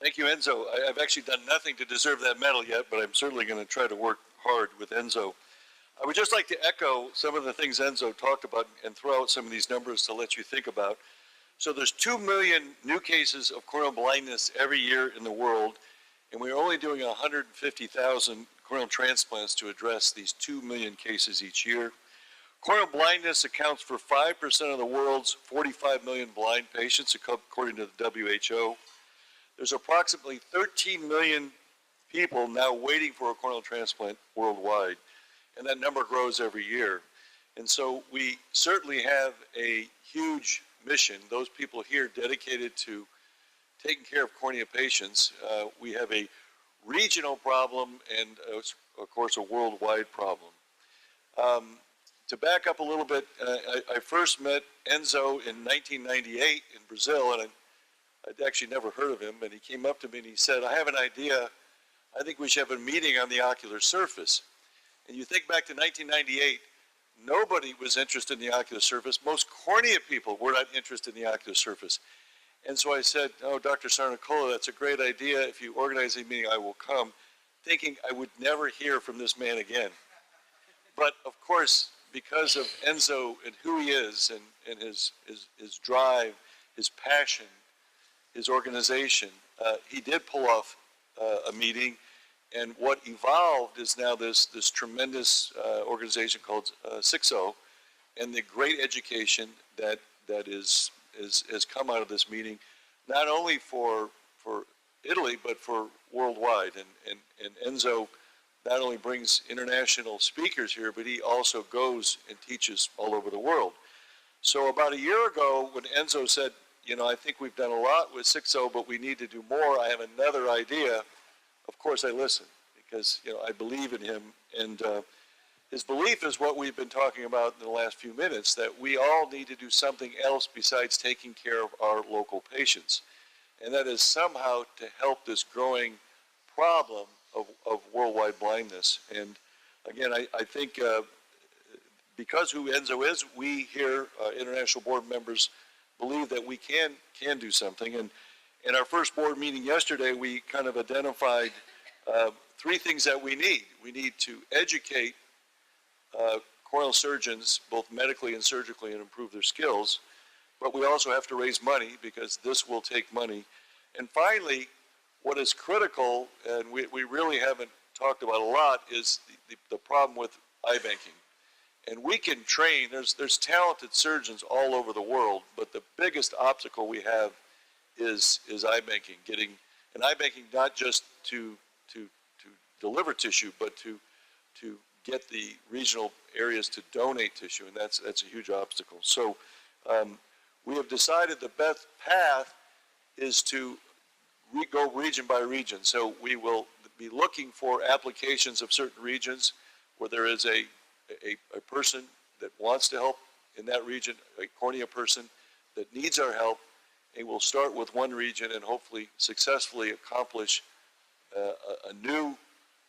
Thank you, Enzo. I've actually done nothing to deserve that medal yet, but I'm certainly going to try to work hard with Enzo. I would just like to echo some of the things Enzo talked about and throw out some of these numbers to let you think about. So there's 2 million new cases of corneal blindness every year in the world, and we're only doing 150,000 corneal transplants to address these 2 million cases each year. Corneal blindness accounts for 5% of the world's 45 million blind patients, according to the WHO. There's approximately 13 million people now waiting for a corneal transplant worldwide, and that number grows every year. And so we certainly have a huge mission, those people here dedicated to taking care of cornea patients. We have a regional problem and, of course, a worldwide problem. To back up a little bit, I first met Enzo in 1998 in Brazil, and I'd actually never heard of him, and he came up to me and he said, I have an idea. I think we should have a meeting on the ocular surface. And you think back to 1998, nobody was interested in the ocular surface. Most cornea people were not interested in the ocular surface. And so I said, oh, Dr. Sarnicola, that's a great idea. If you organize a meeting, I will come, thinking I would never hear from this man again. But of course, because of Enzo and who he is and his drive, his passion, his organization, he did pull off a meeting, and what evolved is now this tremendous organization called SIXO, and the great education that has come out of this meeting, not only for Italy but for worldwide. And Enzo not only brings international speakers here, but he also goes and teaches all over the world. So about a year ago, when Enzo said, you know, I think we've done a lot with SIXO, but we need to do more. I have another idea. Of course, I listened because, you know, I believe in him. And his belief is what we've been talking about in the last few minutes, that we all need to do something else besides taking care of our local patients. And that is somehow to help this growing problem of worldwide blindness. And again, I think because who Enzo is, we here, international board members, believe that we can do something. And in our first board meeting yesterday, we kind of identified 3 things that we need. We need to educate corneal surgeons, both medically and surgically, and improve their skills. But we also have to raise money because this will take money. And finally, what is critical, and we really haven't talked about a lot, is the problem with eye banking. And we can train, there's talented surgeons all over the world, but the biggest obstacle we have is eye banking, getting an eye banking not just to deliver tissue, but to get the regional areas to donate tissue, and that's a huge obstacle. So we have decided the best path is to go region by region. So we will be looking for applications of certain regions where there is a person that wants to help in that region, a cornea person that needs our help, and we'll start with one region and hopefully successfully accomplish a new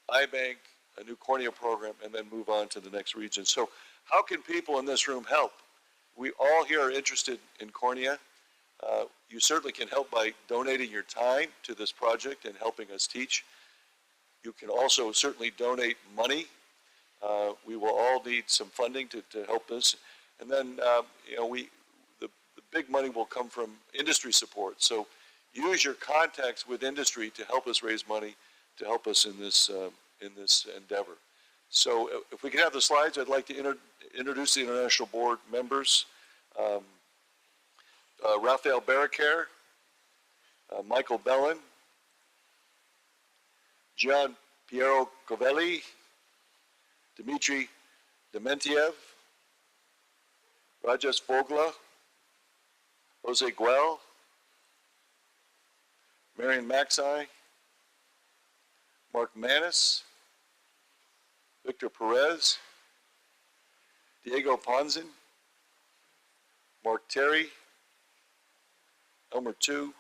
eye bank, a new cornea program, and then move on to the next region. So how can people in this room help? We all here are interested in cornea. You certainly can help by donating your time to this project and helping us teach. You can also certainly donate money. We will all need some funding to help this. And then, you know, the big money will come from industry support. So use your contacts with industry to help us raise money, to help us in this endeavor. So if we can have the slides, I'd like to introduce the International Board members. Rafael Barraquer, Michael Bellin, Gian Piero Covelli, Dmitry Dementiev, Rajesh Vogla, Jose Guel, Marion Maxey, Mark Manis, Victor Perez, Diego Ponzin, Mark Terry, Elmer Tu,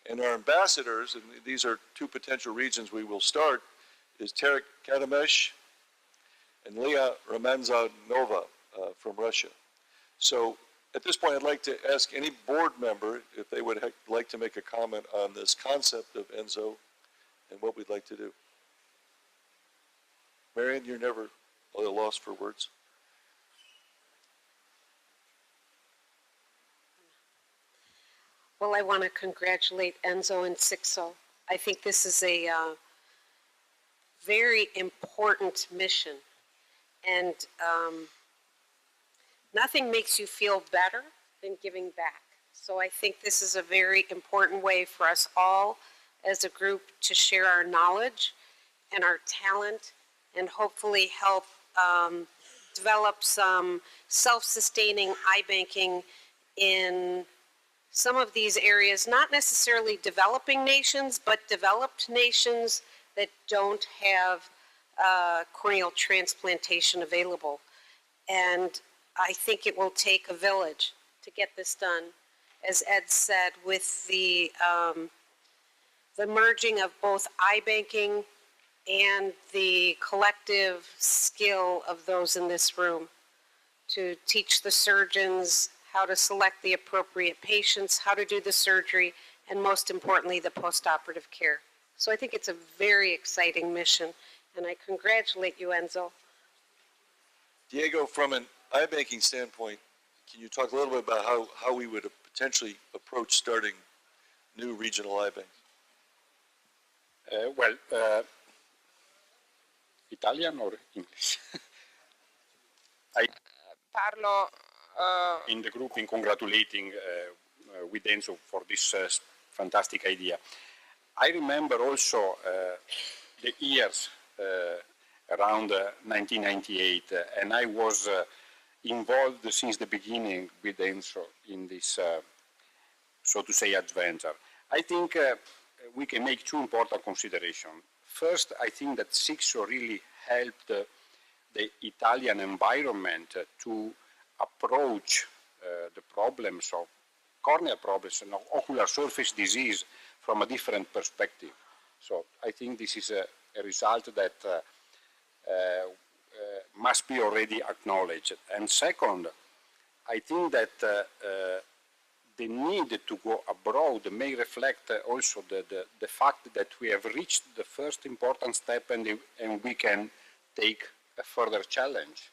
and our ambassadors, and these are 2 potential regions we will start, is Tarek Kadamesh and Leah Romanzanova from Russia. So At this point, I'd like to ask any board member if they would like to make a comment on this concept of ENZO and what we'd like to do. Marion, you're never at a loss for words. Well, I want to congratulate Enzo and Sixo. I think this is a very important mission, and nothing makes you feel better than giving back. So I think this is a very important way for us all as a group to share our knowledge and our talent and hopefully help develop some self-sustaining iBanking in some of these areas, not necessarily developing nations, but developed nations that don't have corneal transplantation available. And I think it will take a village to get this done. As Ed said, with the merging of both iBanking and the collective skill of those in this room to teach the surgeons how to select the appropriate patients, how to do the surgery, and most importantly, the postoperative care. So I think it's a very exciting mission, and I congratulate you, Enzo. Diego, from an iBanking standpoint, can you talk a little bit about how we would potentially approach starting new regional iBanks? Italian or English? Parlo In the group in congratulating with Enzo for this fantastic idea. I remember also the years around 1998, and I was involved since the beginning with Enzo in this, so to say, adventure. I think we can make two important considerations. First, I think that Sixo really helped the Italian environment to approach the problems of corneal problems and ocular surface disease from a different perspective. So I think this is a result that must be already acknowledged. And second, I think that the need to go abroad may reflect also the fact that we have reached the first important step and we can take a further challenge.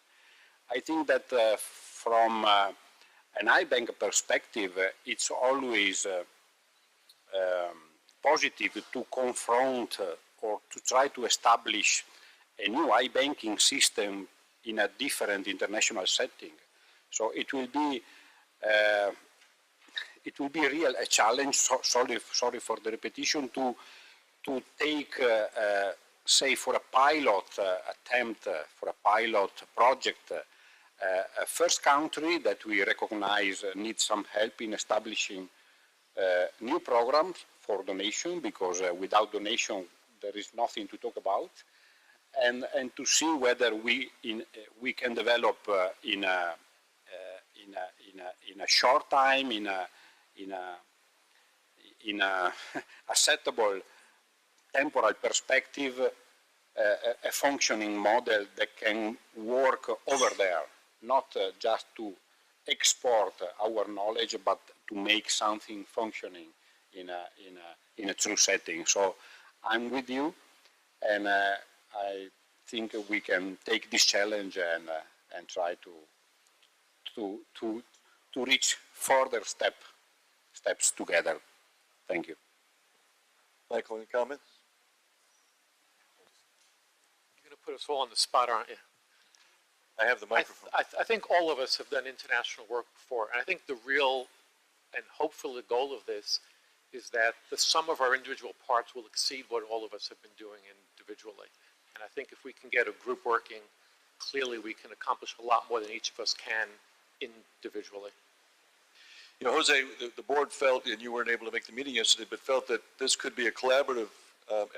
I think that from an iBank perspective, it's always positive to confront or to try to establish a new iBanking system in a different international setting. So it will be real a challenge. Sorry for the repetition. To take, say, for a pilot attempt, for a pilot project, a first country that we recognize needs some help in establishing new programs for donation, because without donation there is nothing to talk about, and to see whether we can develop in a short time, in a acceptable temporal perspective, a functioning model that can work over there, not just to export our knowledge, but to make something functioning in a true setting. So I'm with you, and I think we can take this challenge and try to reach further steps together. Thank you. Michael, any comments? You're going to put us all on the spot, aren't you? I have the microphone. I think all of us have done international work before, and I think the real and hopefully the goal of this is that the sum of our individual parts will exceed what all of us have been doing individually. And I think if we can get a group working, clearly we can accomplish a lot more than each of us can individually. You know, Jose, the board felt, and you weren't able to make the meeting yesterday, but felt that this could be a collaborative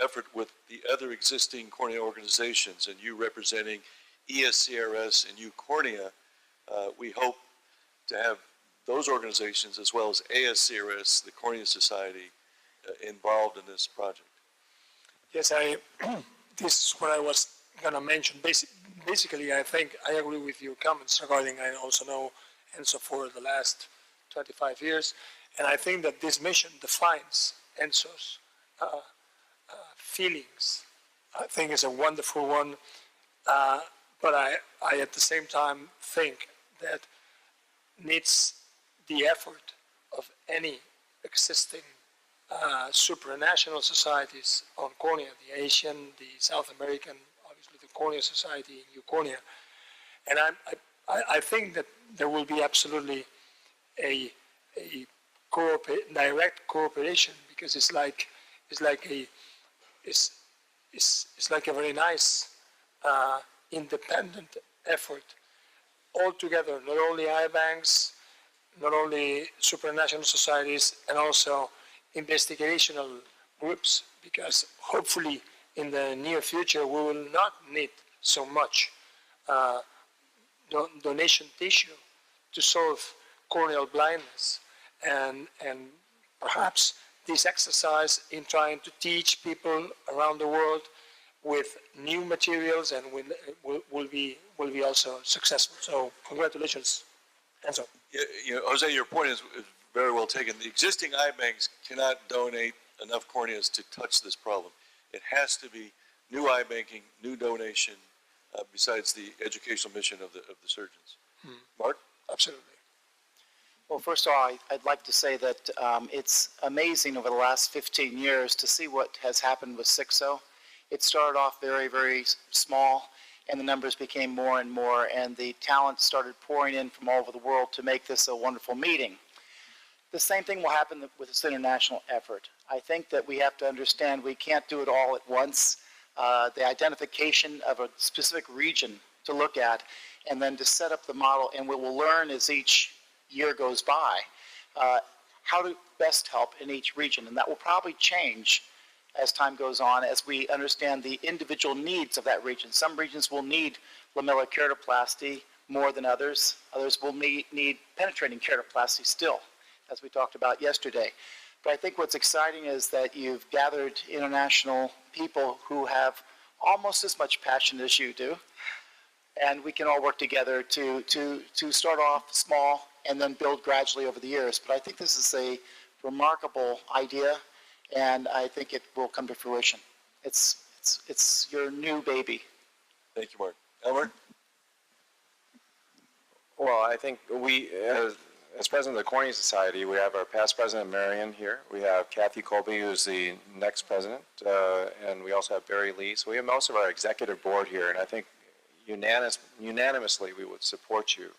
effort with the other existing cornea organizations, and you representing ESCRS and UCornea. We hope to have those organizations as well as ASCRS, the Cornea Society, involved in this project. Yes, this is what I was going to mention. Basically, I think I agree with your comments regarding, I also know ENSO for the last 25 years. And I think that this mission defines ENSO's feelings. I think it's a wonderful one, but I at the same time think that needs the effort of any existing supranational societies on cornea, the Asian, the South American, obviously the Cornea Society in Eucornea. And I think that there will be absolutely a direct cooperation, because it's like a very nice independent effort all together, not only eye banks, not only supranational societies, and also investigational groups, because hopefully in the near future we will not need so much donation tissue to solve corneal blindness, and perhaps this exercise in trying to teach people around the world with new materials and will be also successful. So congratulations, Enzo. Jose, your point is very well taken. The existing eye banks cannot donate enough corneas to touch this problem. It has to be new eye banking, new donation, besides the educational mission of the surgeons. Mark? Absolutely. Well, first of all, I'd like to say that it's amazing over the last 15 years to see what has happened with SIXO. It started off very, very small, and the numbers became more and more, and the talent started pouring in from all over the world to make this a wonderful meeting. The same thing will happen with this international effort. I think that we have to understand we can't do it all at once. The identification of a specific region to look at, and then to set up the model, and we will learn as each year goes by how to best help in each region, and that will probably change as time goes on, as we understand the individual needs of that region. Some regions will need lamellar keratoplasty more than others. Others will need penetrating keratoplasty still, as we talked about yesterday. But I think what's exciting is that you've gathered international people who have almost as much passion as you do, and we can all work together to start off small and then build gradually over the years. But I think this is a remarkable idea, and I think it will come to fruition. It's your new baby. Thank you, Mark. Elmer? Well, I think we, as president of the Cornea Society, we have our past president, Marion, here. We have Kathy Colby, who's the next president, and we also have Barry Lee. So we have most of our executive board here, and I think unanimously we would support you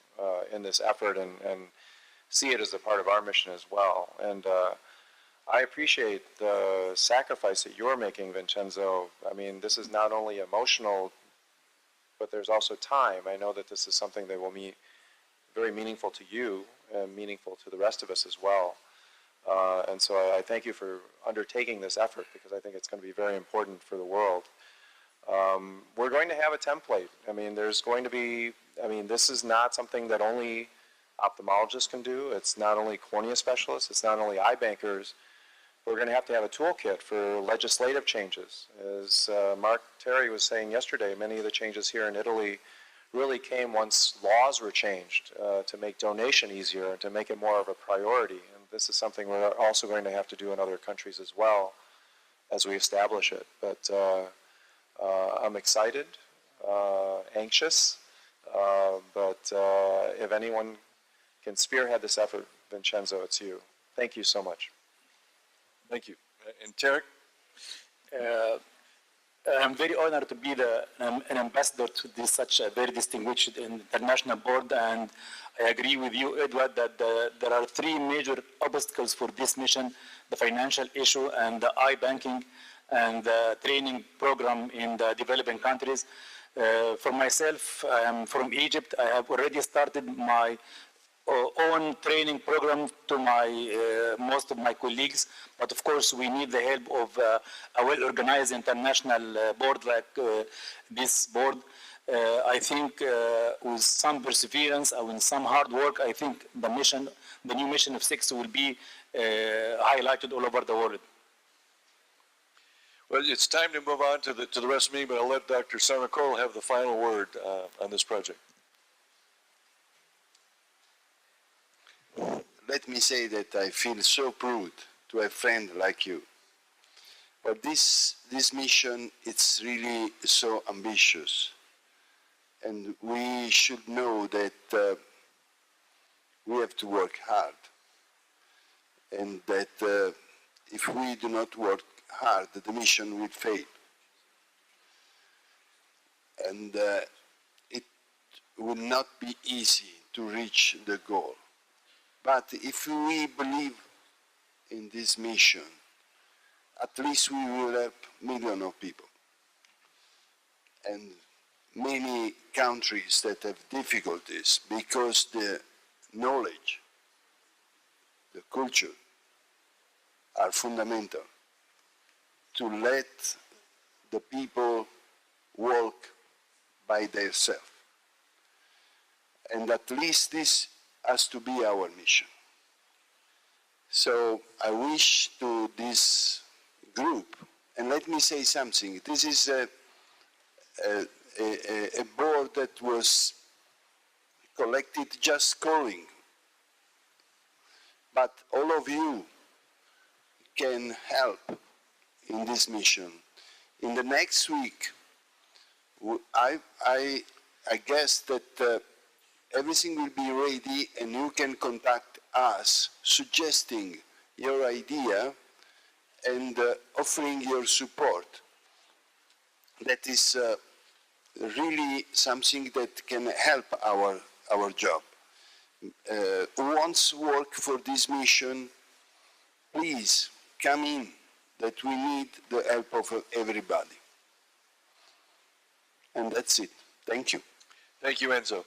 in this effort and see it as a part of our mission as well. And I appreciate the sacrifice that you're making, Vincenzo. I mean, this is not only emotional, but there's also time. I know that this is something that will be very meaningful to you and meaningful to the rest of us as well. And so I thank you for undertaking this effort, because I think it's going to be very important for the world. We're going to have a template. I mean, there's going to be, this is not something that only ophthalmologists can do. It's not only cornea specialists. It's not only eye bankers. We're going to have a toolkit for legislative changes. As Mark Terry was saying yesterday, many of the changes here in Italy really came once laws were changed to make donation easier and to make it more of a priority. And this is something we're also going to have to do in other countries as well as we establish it. But I'm excited, anxious, but if anyone can spearhead this effort, Vincenzo, it's you. Thank you so much. Thank you. And Tarek? I'm very honored to be an ambassador to this such a very distinguished international board, and I agree with you, Edward, that there are three major obstacles for this mission: the financial issue and the eye-banking and the training program in the developing countries. For myself, I am from Egypt. I have already started my own training program to most of my colleagues, but of course we need the help of a well-organized international board like this board. I think with some perseverance and with some hard work, I think the new mission of SIX will be highlighted all over the world. Well, it's time to move on to the rest of the meeting, but I'll let Dr. Sarnakol have the final word on this project. let me say that I feel so proud to have a friend like you. But this mission, it's really so ambitious. And we should know that we have to work hard. And that if we do not work hard, the mission will fail. And it will not be easy to reach the goal. But if we believe in this mission, at least we will help millions of people. And many countries that have difficulties because the knowledge, the culture are fundamental to let the people walk by themselves. And at least this has to be our mission. So I wish to this group, and let me say something, this is a board that was collected just calling, but all of you can help in this mission. In the next week, I guess that everything will be ready and you can contact us suggesting your idea and offering your support. That is really something that can help our job. Who wants to work for this mission, please come in, that we need the help of everybody. And that's it. Thank you. Thank you, Enzo.